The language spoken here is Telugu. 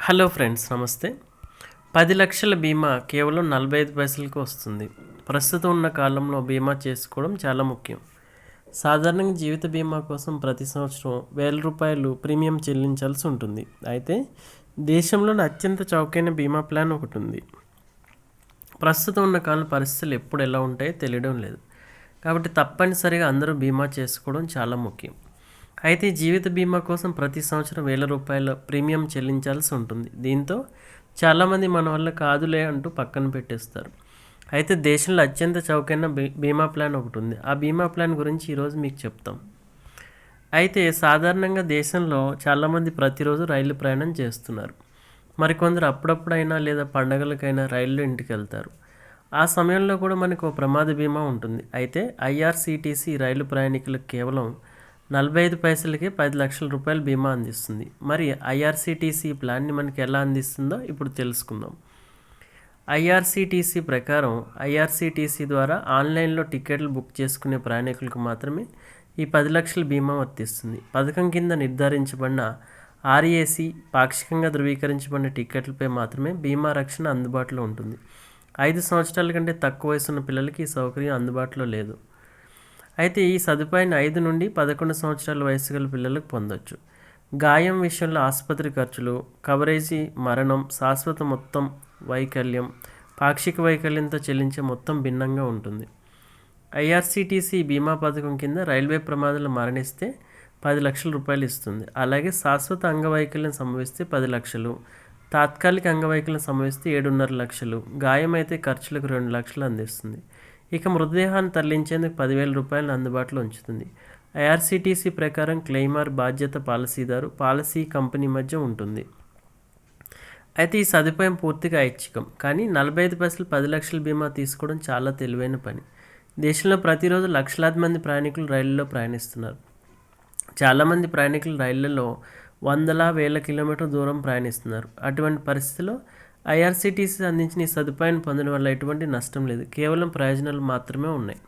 హలో ఫ్రెండ్స్, నమస్తే. 10,00,000 బీమా కేవలం 45 పైసలకు వస్తుంది. ప్రస్తుతం ఉన్న కాలంలో బీమా చేసుకోవడం చాలా ముఖ్యం. సాధారణంగా జీవిత బీమా కోసం ప్రతి సంవత్సరం ₹1,000 ప్రీమియం చెల్లించాల్సి ఉంటుంది. అయితే దేశంలోని అత్యంత చౌకైన బీమా ప్లాన్ ఒకటి ఉంది. ప్రస్తుతం ఉన్న కాలం పరిస్థితులు ఎప్పుడు ఎలా ఉంటాయో తెలియడం లేదు. కాబట్టి తప్పనిసరిగా అందరూ బీమా చేసుకోవడం చాలా ముఖ్యం. అయితే జీవిత బీమా కోసం ప్రతి సంవత్సరం ₹1,000 ప్రీమియం చెల్లించాల్సి ఉంటుంది. దీంతో చాలామంది మన వల్ల కాదులే అంటూ పక్కన పెట్టేస్తారు. అయితే దేశంలో అత్యంత చౌకైన బీమా ప్లాన్ ఒకటి ఉంది. ఆ బీమా ప్లాన్ గురించి ఈరోజు మీకు చెప్తాం. అయితే సాధారణంగా దేశంలో చాలామంది ప్రతిరోజు రైలు ప్రయాణం చేస్తున్నారు. మరికొందరు అప్పుడప్పుడైనా లేదా పండగలకైనా రైల్లో ఇంటికి వెళ్తారు. ఆ సమయంలో కూడా మనకు ఓ ప్రమాద బీమా ఉంటుంది. అయితే ఐఆర్సీటీసీ రైలు ప్రయాణికులకు కేవలం 45 పైసలకే ₹10,00,000 బీమా అందిస్తుంది. మరి ఐఆర్సీటీసీ ప్లాన్ని మనకి ఎలా అందిస్తుందో ఇప్పుడు తెలుసుకుందాం. ఐఆర్సీటీసీ ప్రకారం ఐఆర్సీటీసీ ద్వారా ఆన్లైన్లో టికెట్లు బుక్ చేసుకునే ప్రయాణికులకు మాత్రమే ఈ 10,00,000 బీమా వర్తిస్తుంది. పథకం కింద నిర్ధారించబడిన ఆర్ఏసీ పాక్షికంగా ధృవీకరించబడిన టికెట్లపై మాత్రమే బీమా రక్షణ అందుబాటులో ఉంటుంది. 5 సంవత్సరాల కంటే తక్కువ వయసున్న పిల్లలకి ఈ సౌకర్యం అందుబాటులో లేదు. అయితే ఈ సదుపాయాన్ని 5 నుండి 11 సంవత్సరాల వయసు గల పిల్లలకు పొందొచ్చు. గాయం విషయంలో ఆసుపత్రి ఖర్చులు, కవరేజీ, మరణం, శాశ్వత మొత్తం వైకల్యం, పాక్షిక వైకల్యంతో చెల్లించే మొత్తం భిన్నంగా ఉంటుంది. ఐఆర్సీటీసీ బీమా పథకం కింద రైల్వే ప్రమాదంలో మరణిస్తే ₹10,00,000 ఇస్తుంది. అలాగే శాశ్వత అంగవైకల్యం సంభవిస్తే 10,00,000, తాత్కాలిక అంగవైకల్యం సంభవిస్తే 7.5 లక్షలు, గాయమైతే ఖర్చులకు 2 లక్షలు అందిస్తుంది. ఇక మృతదేహాన్ని తరలించేందుకు ₹10,000 అందుబాటులో ఉంచుతుంది. ఐఆర్సీటీసీ ప్రకారం క్లెయిమర్ బాధ్యత పాలసీదారు, పాలసీ కంపెనీ మధ్య ఉంటుంది. అయితే ఈ సదుపాయం పూర్తిగా ఐచ్ఛికం. కానీ 45 పైసలు 10,00,000 బీమా తీసుకోవడం చాలా తెలివైన పని. దేశంలో ప్రతిరోజు లక్షలాది మంది ప్రయాణికులు రైళ్లలో ప్రయాణిస్తున్నారు. చాలామంది ప్రయాణికులు రైళ్లలో వందల వేల కిలోమీటర్ల దూరం ప్రయాణిస్తున్నారు. అటువంటి పరిస్థితుల్లో ఐఆర్సీటీసీ అందించిన ఈ సదుపాయాన్ని పొందడం వల్ల ఎటువంటి నష్టం లేదు, కేవలం ప్రయోజనాలు మాత్రమే ఉన్నాయి.